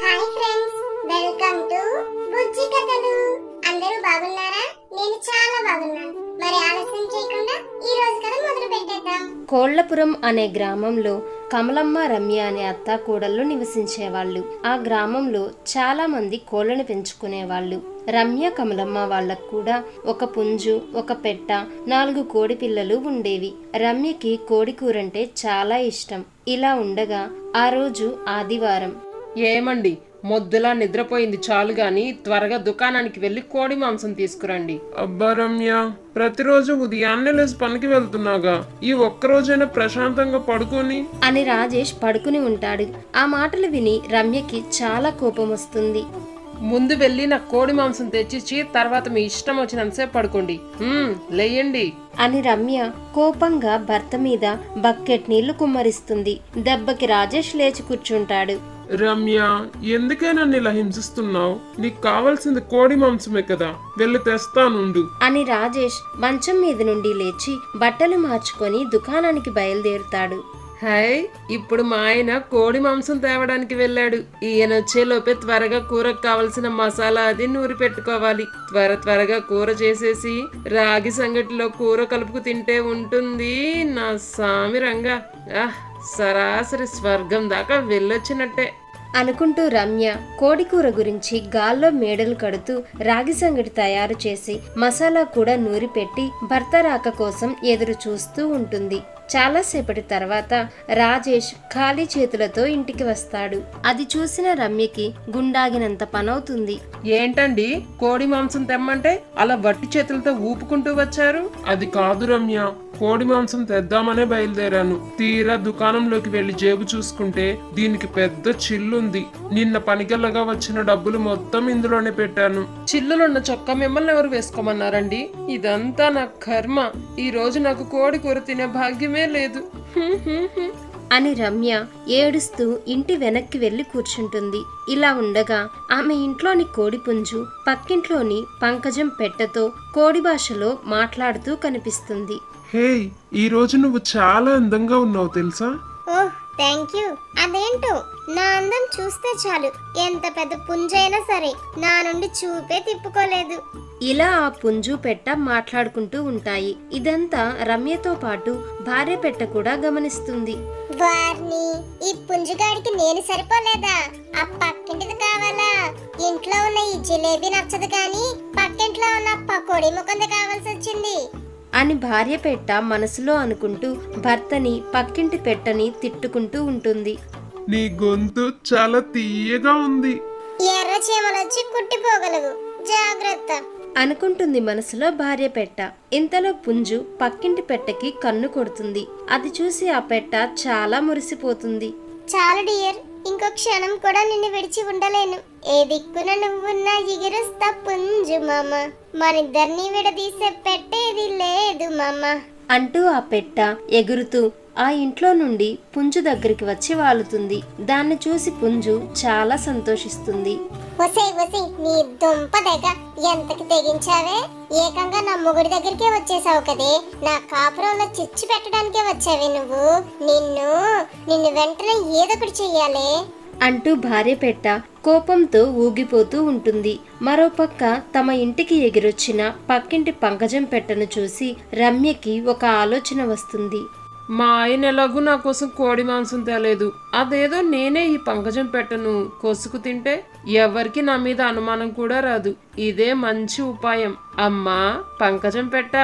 Hi friends, welcome to బుజ్జి కథలు. అందరూ బాగున్నారా? నేను చాలా బాగున్నాను. మరి ఆలస్యం చేయకుండా ఈ రోజు కథ మొదలు పెట్టేద్దాం. కోళ్లపురం అనే గ్రామంలో కమలమ్మ, రమ్య అనే అత్త కోడళ్ళు నివసించేవాళ్ళు. ఆ గ్రామంలో చాలా మంది కోళ్లను పెంచుకునేవాళ్ళు. రమ్య, కమలమ్మ వాళ్ళకు కూడా ఒక పుంజు, ఒక పెట్ట, 4 కోడి పిల్లలు ఉండేవి. రమ్యకి కోడి కూరంటే చాలా ఇష్టం. ఇలా ఉండగా ఆ రోజు ఆదివారం. ఏమండి, మొద్దులా నిద్రపోయింది చాలు గాని త్వరగా దుకాణానికి వెళ్లి కోడి మాంసం తీసుకురండి. అబ్బా రమ్య, ప్రతిరోజు ఉదయాన్నే లేచి పనికి వెళ్తున్నాగా, ఈ ఒక్కరోజైనా ప్రశాంతంగా పడుకొని అని రాజేష్ పడుకుని ఉంటాడు. ఆ మాటలు విని రమ్యకి చాలా కోపం వస్తుంది. ముందు వెళ్ళి నా కోడి మాంసం తెచ్చిచ్చి తర్వాత మీ ఇష్టం వచ్చినంతసేపు పడుకోండి. లేయండి అని రమ్య కోపంగా భర్త మీద బకెట్ నీళ్లు కుమ్మరిస్తుంది. దెబ్బకి రాజేష్ లేచి కూర్చుంటాడు. రమ్య, ఎందుకే నన్ను ఇలా హింసిస్తున్నావు? నీకు కావాల్సింది కోడి మాంసమే కదా, వెళ్ళి తెస్తానుండు అని రాజేష్ మంచం మీద నుండి లేచి బట్టలు మార్చుకొని దుకాణానికి బయలుదేరుతాడు. హాయ్, ఇప్పుడు మా ఆయన కోడి మాంసం తేవడానికి వెళ్ళాడు. ఈయన వచ్చేలోపే త్వరగా కూరకు కావలసిన మసాలా అది నూరి పెట్టుకోవాలి. త్వరగా కూర చేసేసి రాగి సంగటిలో కూర కలుపుకు తింటే ఉంటుంది నా సామి రంగా. సరాసరి స్వర్గం దాకా వెళ్ళొచ్చినట్టే అనుకుంటూ రమ్య కోడికూర గురించి గాల్లో మేడలు కడుతూ రాగి సంగటి తయారు చేసి మసాలా కూడా నూరి పెట్టి భర్త రాక కోసం ఎదురు చూస్తూ ఉంటుంది. చాలాసేపటి తర్వాత రాజేష్ ఖాళీ చేతులతో ఇంటికి వస్తాడు. అది చూసిన రమ్యకి గుండాగినంత పనవుతుంది. ఏంటండి, కోడి మాంసం తెమ్మంటే అలా వట్టి చేతులతో ఊపుకుంటూ వచ్చారు? అది కాదు రమ్య, కోడి మాంసం తెద్దామనే బయలుదేరాను. తీరా దుకాణంలోకి వెళ్లి జేబు చూసుకుంటే దీనికి పెద్ద చిల్లుంది. నిన్న పనికెళ్ళగా వచ్చిన డబ్బులు మొత్తం ఇందులోనే పెట్టాను. చిల్లులున్న చొక్కా మిమ్మల్ని ఎవరు వేసుకోమన్నారండి? ఇదంతా నా కర్మ. ఈ రోజు నాకు కోడి కూర తినే భాగ్యమే లేదు అని రమ్య ఏడుస్తూ ఇంటి వెనక్కి వెళ్లి కూర్చుంటుంది. ఇలా ఉండగా ఆమె ఇంట్లోని కోడి పుంజు పక్కింట్లోని పంకజం పెట్టతో కోడి భాషలో మాట్లాడుతూ కనిపిస్తుంది. హే, ఈ రోజు నువ్వు చాలా అందంగా ఉన్నావు తెలుసా? ఓహ్, థ్యాంక్ యూ. అదేంటో నా అందం చూస్తే చాలు ఎంత పెద్ద పుంజైనా సరే నా నుండి చూపే తిప్పుకోలేదు. ఇలా ఆ పుంజు పెట్ట మాట్లాడుకుంటూ ఉంటాయి. ఇదంతా రమ్యతో పాటు భార్య పెట్ట కూడా గమనిస్తుంది. వారిని, ఈ పుంజుగాడికి నేను సరిపోలేదా? ఆ పక్కింటిది కావాలా? ఇంట్లో ఉన్న ఈ జిలేబీ నచ్చదు కానీ పక్కింట్లో ఉన్న పకోడీ ముఖంది కావాల్సి వచ్చింది అని భార్య పెట్ట మనసులో అనుకుంటూ భర్తని, పక్కింటి పెట్టని తిట్టుకుంటూ ఉంటుంది. నీ గొంతు చాలా తీయగా ఉంది. ఎర్ర చీమలొచ్చి కుట్టిపోగలవు, జాగ్రత్త అనుకుంటుంది మనసులో భార్య పెట్ట. ఇంతలో పుంజు పక్కింటి పెట్టకి కన్ను కొడుతుంది. అది చూసి ఆ పెట్ట చాలా మురిసిపోతుంది. చాలు డియర్, ఇంకో క్షణం కూడా నిన్ను విడిచి ఉండలేను. ఏ దిక్కున నువ్వున్నా ఎగిరిస్తా పుంజు మామ, మనిద్దరిని విడదీసే పెట్టేది లేదు మామ అంటూ ఆ పెట్ట ఎగురుతూ ఆ ఇంట్లో నుండి పుంజు దగ్గరికి వచ్చి వాలుతుంది. దాన్ని చూసి పుంజు చాలా సంతోషిస్తుంది. ఒసే నీ దుంప దగ్గ ఎంతకి తెగించావే? ఏకంగా నా మొగుడి దగ్గరికే వచ్చేసావు కదే. నా కాపురంలో చిచ్చు పెట్టడానికే వచ్చావే నువ్వు. నిన్ను వెంటనే ఏదొకటి చెయ్యాలి అంటూ భార్య పెట్ట కోపంతో ఊగిపోతూ ఉంటుంది. మరోపక్క తమ ఇంటికి ఎగిరొచ్చిన పక్కింటి పంకజం పెట్టను చూసి రమ్యకి ఒక ఆలోచన వస్తుంది. మా ఆయన ఎలాగూ నా కోసం కోడి మాంసం తేలేదు. అదేదో నేనే ఈ పంకజం పెట్టను కొసుకు తింటే ఎవరికి నా మీద అనుమానం కూడా రాదు. ఇదే మంచి ఉపాయం. అమ్మా పంకజం పెట్ట,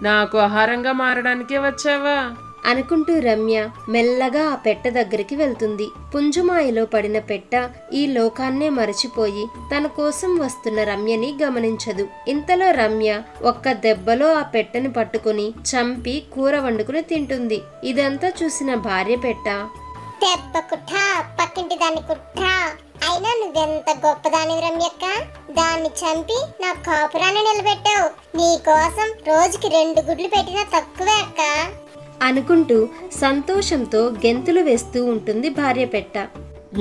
నాకు ఆహారంగా మారడానికే వచ్చావా అనుకుంటూ రమ్య మెల్లగా ఆ పెట్ట దగ్గరికి వెళ్తుంది. పుంజుమాయలో పడిన పెట్ట ఈ లోకాన్నే మరచిపోయి తన కోసం వస్తున్న రమ్యని గమనించదు. ఇంతలో రమ్య ఒక్క దెబ్బలో ఆ పెట్టని పట్టుకుని చంపి కూర వండుకుని తింటుంది. ఇదంతా చూసిన భార్య పెట్ట, దెబ్బ కుట్రా, పక్కింటి దాన్ని కుట్రా, అయినా నువ్వెంత గొప్పదానివి రమ్యక్క. దాన్ని చంపి నా కాపురాన్ని నిలబెట్టావు. నీ కోసం రోజుకి 2 గుడ్లు పెట్టినా తక్కువే అక్క అనుకుంటూ సంతోషంతో గెంతులు వేస్తూ ఉంటుంది భార్య పెట్ట.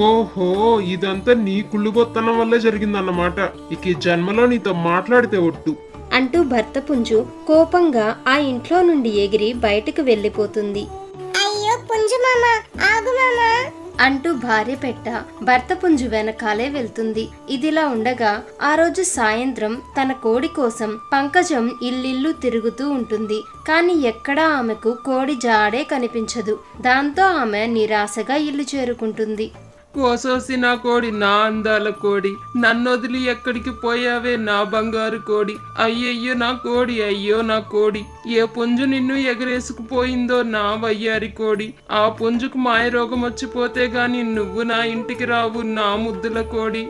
ఓహో, ఇదంతా నీ కుళ్ళుగొత్తనం వల్లే జరిగిందన్నమాట. ఇక ఈ జన్మలో నీతో మాట్లాడితే ఒట్టు అంటూ భర్త పుంజు కోపంగా ఆ ఇంట్లో నుండి ఎగిరి బయటకు వెళ్ళిపోతుంది. అయ్యో పుంజు మామ, ఆగు మామ, అంటూ భార్య పెట్ట భర్త పుంజు వెనకాలే వెళ్తుంది. ఇదిలా ఉండగా ఆ రోజు సాయంత్రం తన కోడి కోసం పంకజం ఇల్లిల్లు తిరుగుతూ ఉంటుంది. కానీ ఎక్కడా ఆమెకు కోడి జాడే కనిపించదు. దాంతో ఆమె నిరాశగా ఇల్లు చేరుకుంటుంది. కోసోసి నా కోడి, నా అందాల కోడి, నన్నొదిలి ఎక్కడికి పోయావే నా బంగారు కోడి, అయ్యయ్యో నా కోడి, అయ్యో నా కోడి, ఏ పుంజు నిన్ను ఎగరేసుకుపోయిందో నా వయ్యారి కోడి, ఆ పుంజుకు మాయ రోగం వచ్చిపోతే గాని నువ్వు నా ఇంటికి రావు నా ముద్దుల కోడి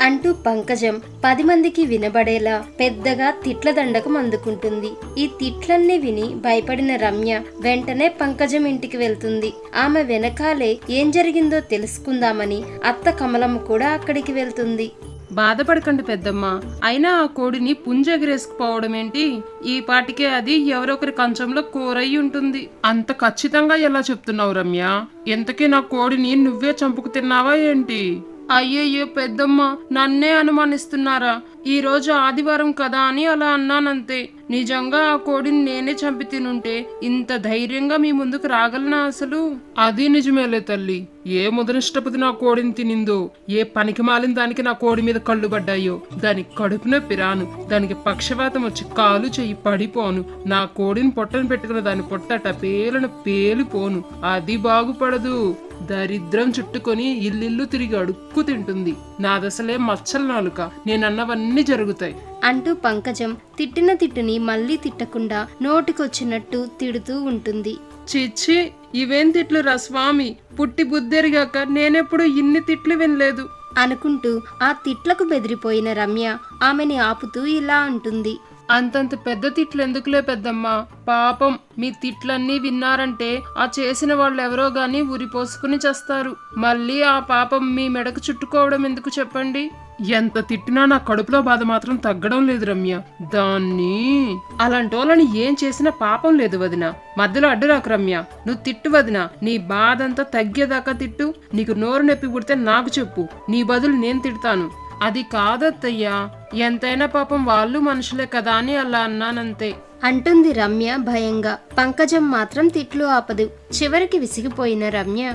అంటూ పంకజం 10 మందికి వినబడేలా పెద్దగా తిట్ల దండకం అందుకుంటుంది. ఈ తిట్లన్నీ విని భయపడిన రమ్య వెంటనే పంకజం ఇంటికి వెళ్తుంది. ఆమె వెనకాలే ఏం జరిగిందో తెలుసుకుందామని అత్త కమలమ్మ కూడా అక్కడికి వెళ్తుంది. బాధపడకండి పెద్దమ్మ, అయినా ఆ కోడిని పుంజు ఎగరేసుకుపోవడం ఏంటి? ఈ పాటికే అది ఎవరొకరి కంచంలో కూరయి ఉంటుంది. అంత ఖచ్చితంగా ఎలా చెప్తున్నావు రమ్య? ఎంతకీ నా కోడిని నువ్వే చంపుకు తిన్నావా ఏంటి? అయ్యయ్యో పెద్దమ్మ, నన్నే అనుమానిస్తున్నారా? ఈ రోజు ఆదివారం కదా అని అలా అన్నానంతే. నిజంగా ఆ కోడిని నేనే చంపి తినుంటే ఇంత ధైర్యంగా మీ ముందుకు రాగలనా అసలు? అది నిజమేలే తల్లి. ఏ ముదనిష్టపతి నా కోడిని తినిందో, ఏ పనికి మాలిన దానికి నా కోడి మీద కళ్ళు పడ్డాయో, దానికి కడుపు నొప్పి రాను, దానికి పక్షవాతం వచ్చి కాలు చెయ్యి పడిపోను, నా కోడిని పొట్టను పెట్టుకున్న దాని పొట్టట పేలను పేలిపోను. అది బాగుపడదు. దరిద్రం చుట్టుకొని ఇల్లిల్లు తిరిగి అడుక్కు తింటుంది. నాదసలే మచ్చల నాలుక. నేనన్నవన్నీ జరుగుతాయి అంటూ పంకజం తిట్టిన తిట్టుని మళ్ళీ తిట్టకుండా నోటికొచ్చినట్టు తిడుతూ ఉంటుంది. చిచ్చి, ఇవేం తిట్లు రా స్వామి, పుట్టి బుద్ధెరిగాక నేనెప్పుడు ఇన్ని తిట్లు వినలేదు అనుకుంటూ ఆ తిట్లకు బెదిరిపోయిన రమ్య ఆమెని ఆపుతూ ఇలా అంటుంది. అంతంత పెద్ద తిట్లు ఎందుకులే పెద్దమ్మా, పాపం మీ తిట్లన్నీ విన్నారంటే ఆ చేసిన వాళ్ళెవరో గాని ఉరిపోసుకుని చేస్తారు. మళ్ళీ ఆ పాపం మీ మెడకు చుట్టుకోవడం ఎందుకు చెప్పండి? ఎంత తిట్టినా నా కడుపులో బాధ మాత్రం తగ్గడం లేదు రమ్య. దాన్ని అలాంటి వాళ్ళని ఏం చేసినా పాపం లేదు వదిన. మధ్యలో అడ్డురాకు రమ్య. నువ్వు తిట్టు వదిన, నీ బాధంతా తగ్గేదాకా తిట్టు. నీకు నోరు నొప్పి పుడితే నాకు చెప్పు, నీ బదులు నేను తిడతాను. అది కాదత్తయ్యా, ఎంతైనా పాపం వాళ్ళు మనుషులే కదా అని అలా అన్నానంతే అంటుంది రమ్య భయంగా. పంకజం మాత్రం తిట్లు ఆపదు. చివరికి విసిగిపోయిన రమ్య,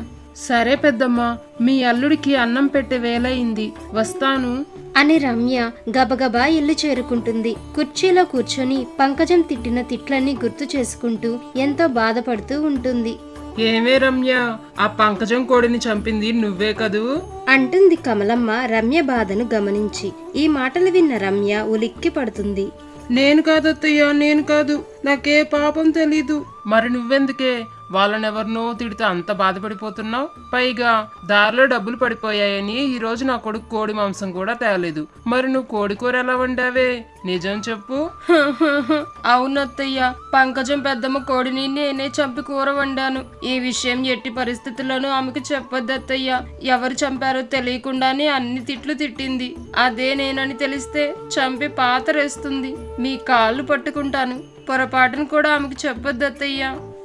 సరే పెద్దమ్మా, మీ అల్లుడికి అన్నం పెట్టే వేలయింది, వస్తాను అని రమ్య గబగబా ఇల్లు చేరుకుంటుంది. కుర్చీలో కూర్చొని పంకజం తిట్టిన తిట్లన్నీ గుర్తు చేసుకుంటూ ఎంతో బాధపడుతూ ఉంటుంది. ఏమే రమ్య, ఆ పంకజం కోడిని చంపింది నువ్వే కదూ? అంటుంది కమలమ్మ రమ్య బాధను గమనించి. ఈ మాటలు విన్న రమ్య ఉలిక్కి పడుతుంది. నేను కాదత్తయ్యా, నేను కాదు, నాకే పాపం తెలీదు. మరి నువ్వెందుకే వాళ్ళనెవరినో తిడితే అంత బాధపడిపోతున్నావు? పైగా దారిలో డబ్బులు పడిపోయాయని ఈ రోజు నా కొడుకు కోడి మాంసం కూడా తేలేదు. మరి నువ్వు కోడి కూర ఎలా వండావే? నిజం చెప్పు. అవునత్తయ్య, పంకజం పెద్దమ్మ కోడిని నేనే చంపి కూర వండాను. ఈ విషయం ఎట్టి పరిస్థితుల్లోనూ ఆమెకు చెప్పొద్దత్తయ్య. ఎవరు చంపారో తెలియకుండానే అన్ని తిట్లు తిట్టింది. అదే నేనని తెలిస్తే చంపి పాతరేస్తుంది. మీ కాళ్ళు పట్టుకుంటాను. పొరపాటును కూడా ఆమెకు చెప్పొద్దత్తయ్య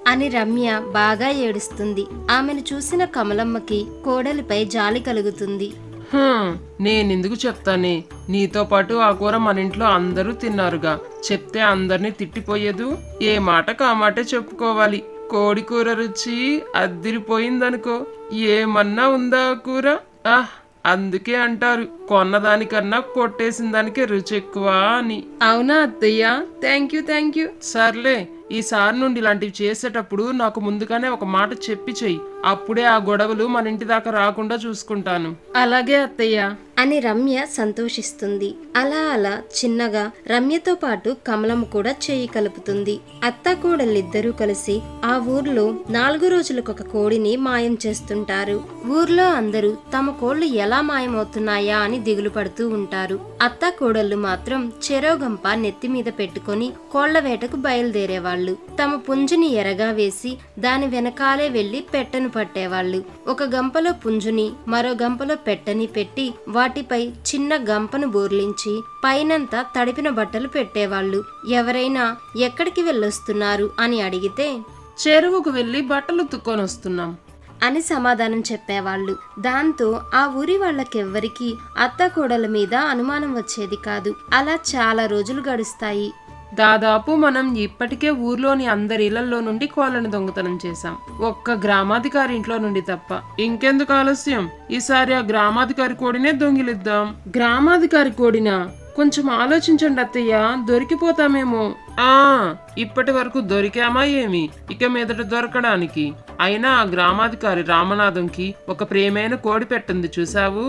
అని రమ్య బాగా ఏడుస్తుంది. ఆమెను చూసిన కమలమ్మకి కోడలిపై జాలి కలుగుతుంది. నేనెందుకు చెప్తానే, నీతో పాటు ఆ కూర మన ఇంట్లో అందరూ తిన్నారుగా. చెప్తే అందరినీ తిట్టిపోయేదు. ఏ మాటకు ఆ మాటే చెప్పుకోవాలి. కోడి కూర రుచి అద్దిరిపోయిందనుకో. ఏమన్నా ఉందా కూర? అందుకే అంటారు, కొన్నదానికన్నా కొట్టేసిన దానికి రుచి ఎక్కువ అని. అవునా అత్తయ్య? Thank you. సర్లే, ఈసారి నుండి ఇలాంటివి చేసేటప్పుడు నాకు ముందుగానే ఒక మాట చెప్పి చెయ్యి. అప్పుడే ఆ గొడవలు మన ఇంటి దాకా రాకుండా చూసుకుంటాను. అలాగే అత్తయ్య అని రమ్య సంతోషిస్తుంది. అలా అలా చిన్నగా రమ్యతో పాటు కమలమ్మ కూడా చేయి కలుపుతుంది. అత్త కోడలిద్దరూ కలిసి ఆ ఊర్లో 4 రోజులకొక కోడిని మాయం చేస్తుంటారు. ఊర్లో అందరూ తమ కోళ్లు ఎలా మాయమవుతున్నాయా అని దిగులు పడుతూ ఉంటారు. అత్త కోడళ్ళు మాత్రం చెరోగంప నెత్తి మీద పెట్టుకుని కోళ్ల వేటకు బయలుదేరేవాళ్లు. తమ పుంజుని ఎరగా వేసి దాని వెనకాలే వెళ్లి పెట్టను పట్టేవాళ్లు. ఒక గంపలో పుంజుని మరో గంపలో పెట్టని పెట్టి వాటిపై చిన్న గంపను బోర్లించి పైనంతా తడిపిన బట్టలు పెట్టేవాళ్లు. ఎవరైనా ఎక్కడికి వెళ్ళొస్తున్నారు అని అడిగితే చెరువుకు వెళ్లి బట్టలు ఉతుక్కొని వస్తున్నాం అని సమాధానం చెప్పేవాళ్లు. దాంతో ఆ ఊరి వాళ్ళకెవ్వరికి అత్త కోడల మీద అనుమానం వచ్చేది కాదు. అలా చాలా రోజులు గడుస్తాయి. దాదాపు మనం ఇప్పటికే ఊర్లోని అందరి ఇళ్లలో నుండి కోళ్లను దొంగతనం చేశాం, ఒక్క గ్రామాధికారి ఇంట్లో నుండి తప్ప. ఇంకెందుకు ఆలస్యం, ఈసారి ఆ గ్రామాధికారి కోడినే దొంగిలిద్దాం. గ్రామాధికారి కోడినా? కొంచెం ఆలోచించండి అత్తయ్య, దొరికిపోతామేమో. ఇప్పటి వరకు దొరికామా ఏమి, ఇక మీదట దొరకడానికి? అయినా ఆ గ్రామాధికారి రామనాథంకి ఒక ప్రేమైన కోడి పెట్టింది చూసావు.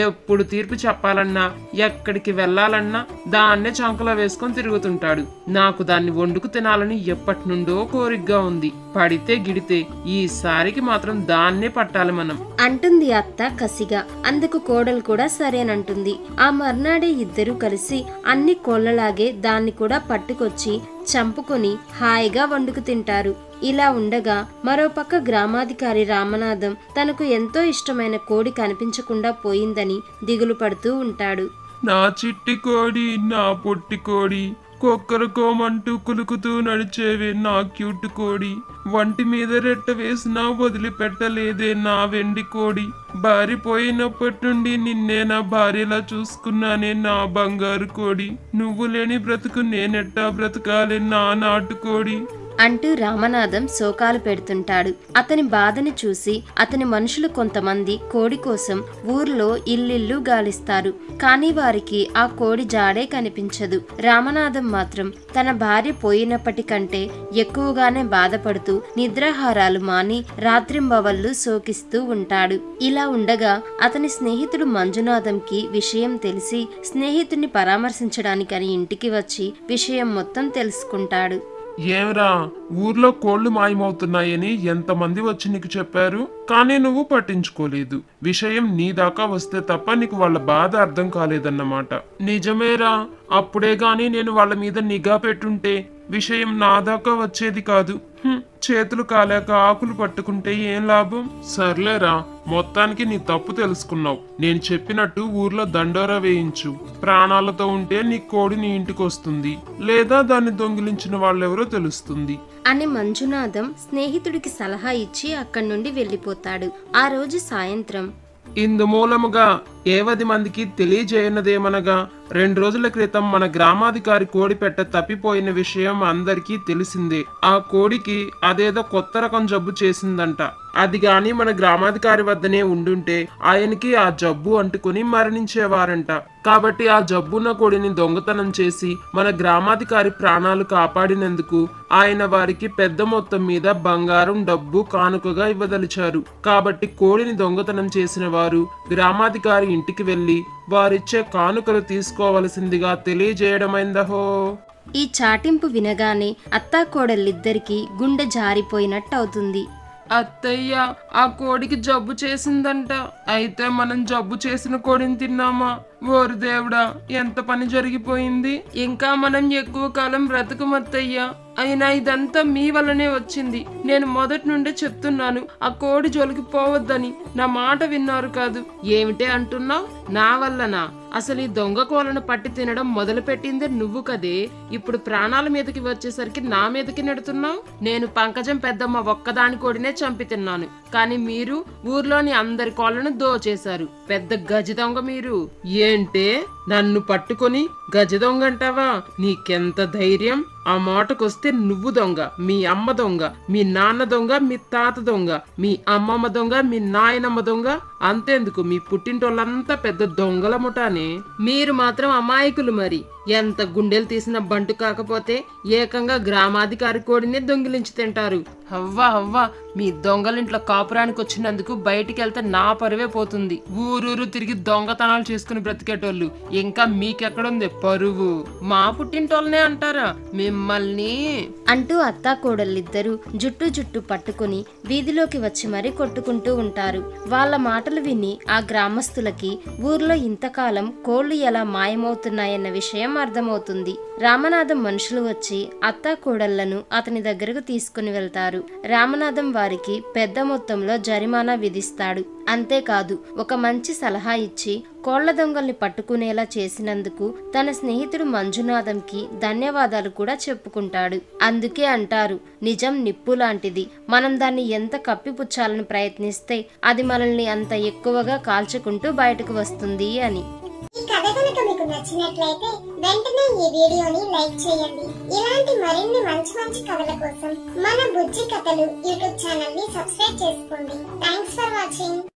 ఎప్పుడు తీర్పు చెప్పాలన్నా, ఎక్కడికి వెళ్లాలన్నా దాన్నే చంకలో వేసుకొని తిరుగుతుంటాడు. నాకు దాన్ని వండుకు తినాలని ఎప్పటి నుండో కోరికగా ఉంది. పడితే గిడితే ఈసారికి మాత్రం దాన్నే పట్టాలి మనం, అంటుంది అత్త కసిగా. అందుకు కోడలు కూడా సరేనంటుంది. ఆ మర్నాడే ఇద్దరూ కలిసి అన్ని కోళ్లలాగే దాన్ని కూడా పట్టుకొచ్చి చంపుకొని హాయిగా వండుకు తింటారు. ఇలా ఉండగా మరోపక్క గ్రామాధికారి రామనాథం తనకు ఎంతో ఇష్టమైన కోడి కనిపించకుండా పోయిందని దిగులు పడుతూ ఉంటాడు. నా చిట్టి కోడి, నా పొట్టి కోడి, కొక్కరకోమంటూ కులుకుతూ నడిచేవే నా క్యూట్ కోడి, వంటి మీద రెట్ట వేసినా వదిలిపెట్టలేదే నా వెండి కోడి, బారిపోయినప్పటి నుండి నిన్నే నా భార్యలా చూసుకున్నానే నా బంగారు కోడి, నువ్వు లేని బ్రతుకు నేనెట్టా బ్రతకాలే నా నాటుకోడి అంటూ రామనాథం శోకాలు పెడుతుంటాడు. అతని బాధని చూసి అతని మనుషులు కొంతమంది కోడి కోసం ఊర్లో ఇల్లిల్లు గాలిస్తారు. కానీ వారికి ఆ కోడి జాడే కనిపించదు. రామనాథం మాత్రం తన భార్య పోయినప్పటికంటే ఎక్కువగానే బాధపడుతూ నిద్రాహారాలు మాని రాత్రింబవళ్ళు శోకిస్తూ ఉంటాడు. ఇలా ఉండగా అతని స్నేహితుడు మంజునాథంకి విషయం తెలిసి స్నేహితుడిని పరామర్శించడానికని ఇంటికి వచ్చి విషయం మొత్తం తెలుసుకుంటాడు. ఏమరా, ఊర్లో కోళ్లు మాయమవుతున్నాయని ఎంతమంది వచ్చి నీకు చెప్పారు, కానీ నువ్వు పట్టించుకోలేదు. విషయం నీ దాకా వస్తే తప్ప నీకు వాళ్ళ బాధ అర్థం కాలేదన్నమాట. నిజమేరా, అప్పుడే గాని నేను వాళ్ళ మీద నిఘా పెట్టుంటే విషయం నా దాకా వచ్చేది కాదు. చేతులు కాలేక ఆకులు పట్టుకుంటే ఏం లాభం? సర్లేరా, మొత్తానికి నీ తప్పు తెలుసుకున్నావు. నేను చెప్పినట్టు ఊర్లో దండోరా వేయించు. ప్రాణాలతో ఉంటే నీ కోడి నీ ఇంటికి వస్తుంది, లేదా దాన్ని దొంగిలించిన వాళ్ళెవరో తెలుస్తుంది అని మంజునాథం స్నేహితుడికి సలహా ఇచ్చి అక్కడి నుండి వెళ్లిపోతాడు. ఆ రోజు సాయంత్రం ఇందు మూలముగా 10 మందికి తెలియజేయనదేమనగా 2 రోజుల క్రితం మన గ్రామాధికారి కోడి పెట్ట తప్పిపోయిన విషయం అందరికీ తెలిసిందే. ఆ కోడికి అదేదో కొత్త రకం జబ్బు చేసిందంట. అది గాని మన గ్రామాధికారి వద్దనే ఉండుంటే ఆయనకి ఆ జబ్బు అంటుకుని మరణించేవారంట. కాబట్టి ఆ జబ్బున్న కోడిని దొంగతనం చేసి మన గ్రామాధికారి ప్రాణాలు కాపాడినందుకు ఆయన వారికి పెద్ద మొత్తం మీద బంగారం డబ్బు కానుకగా ఇవ్వదలిచారు. కాబట్టి కోడిని దొంగతనం చేసిన వారు గ్రామాధికారి ఇంటికి వెళ్లి వారిచ్చే కానుకలు తీసుకోవలసిందిగా తెలియజేయడమైందహో. ఈ చాటింపు వినగానే అత్తాకోడళ్ళిద్దరికీ గుండె జారిపోయినట్టవుతుంది. అత్తయ్య, ఆ కోడికి జబ్బు చేసిందంట. అయితే మనం జబ్బు చేసిన కోడిని తిన్నామా? ఓరి దేవుడా, ఎంత పని జరిగిపోయింది. ఇంకా మనం ఎక్కువ కాలం బ్రతకమత్తయ్య. అయినా ఇదంతా మీ వల్లనే వచ్చింది. నేను మొదటి నుండే చెప్తున్నాను ఆ కోడి జోలికి పోవద్దని. నా మాట విన్నారు కాదు. ఏమిటే అంటున్నావు? నా వల్లనా? అసలు ఈ దొంగ కోలను పట్టి తినడం మొదలు పెట్టిందే నువ్వు కదే. ఇప్పుడు ప్రాణాల మీదకి వచ్చేసరికి నా మీదకి నెడుతున్నావు. నేను పంకజం పెద్దమ్మ ఒక్కదాని కోడినే చంపి తిన్నాను, కానీ మీరు ఊర్లోని అందరి కోళ్లను దోచేశారు. పెద్ద గజ దొంగ మీరు. ఏంటే, నన్ను పట్టుకొని గజ దొంగ అంటావా? నీకెంత ధైర్యం? ఆ మాటకొస్తే నువ్వు దొంగ, మీ అమ్మ దొంగ, మీ నాన్న దొంగ, మీ తాత దొంగ, మీ అమ్మమ్మ దొంగ, మీ నాయనమ్మ దొంగ. అంతేందుకు మీ పుట్టింటోళ్ళంతా పెద్ద దొంగల ముఠానే. మీరు మాత్రం అమాయకులు. మరి ఎంత గుండెలు తీసిన బంటు కాకపోతే ఏకంగా గ్రామాధికారి కోడిని దొంగిలించి తింటారు. హవ్వా హవ్వా, మీ దొంగలింట్లో కాపురానికి వచ్చినందుకు బయటికి వెళ్తే నా పరువే పోతుంది. ఊరూరు తిరిగి దొంగతనాలు చేసుకుని బ్రతికేటోళ్ళు ఇంకా మీకెక్కడుంది పరువు? మా పుట్టింటోళ్ళనే అంటారా మిమ్మల్ని? అంటూ అత్తాకోడళ్ళిద్దరూ జుట్టు పట్టుకుని వీధిలోకి వచ్చి మరీ కొట్టుకుంటూ ఉంటారు. వాళ్ళ మాటలు విని ఆ గ్రామస్తులకి ఊర్లో ఇంతకాలం కోళ్లు ఎలా మాయమవుతున్నాయన్న విషయం అర్థమవుతుంది. రామనాథం మనుషులు వచ్చి అత్తాకోడళ్లను అతని దగ్గరకు తీసుకుని వెళ్తారు. రామనాథం వారికి పెద్ద మొత్తంలో జరిమానా విధిస్తాడు. అంతేకాదు, ఒక మంచి సలహా ఇచ్చి కోళ్ల దొంగల్ని పట్టుకునేలా చేసినందుకు తన స్నేహితుడు మంజునాథంకి ధన్యవాదాలు కూడా చెప్పుకుంటాడు. అందుకే అంటారు, నిజం నిప్పు లాంటిది. మనం దాన్ని ఎంత కప్పిపుచ్చాలని ప్రయత్నిస్తే అది మనల్ని అంత ఎక్కువగా కాల్చుకుంటూ బయటకు వస్తుంది అని. ఈ కథ కనుక మీకు నచ్చినట్లయితే వెంటనే ఈ వీడియోని లైక్ చేయండి. ఇలాంటి మరిన్ని మంచి మంచి కథల కోసం మన బుజ్జి కథలు యూట్యూబ్ ఛానల్ ని సబ్స్క్రైబ్ చేసుకోండి. Thanks for watching.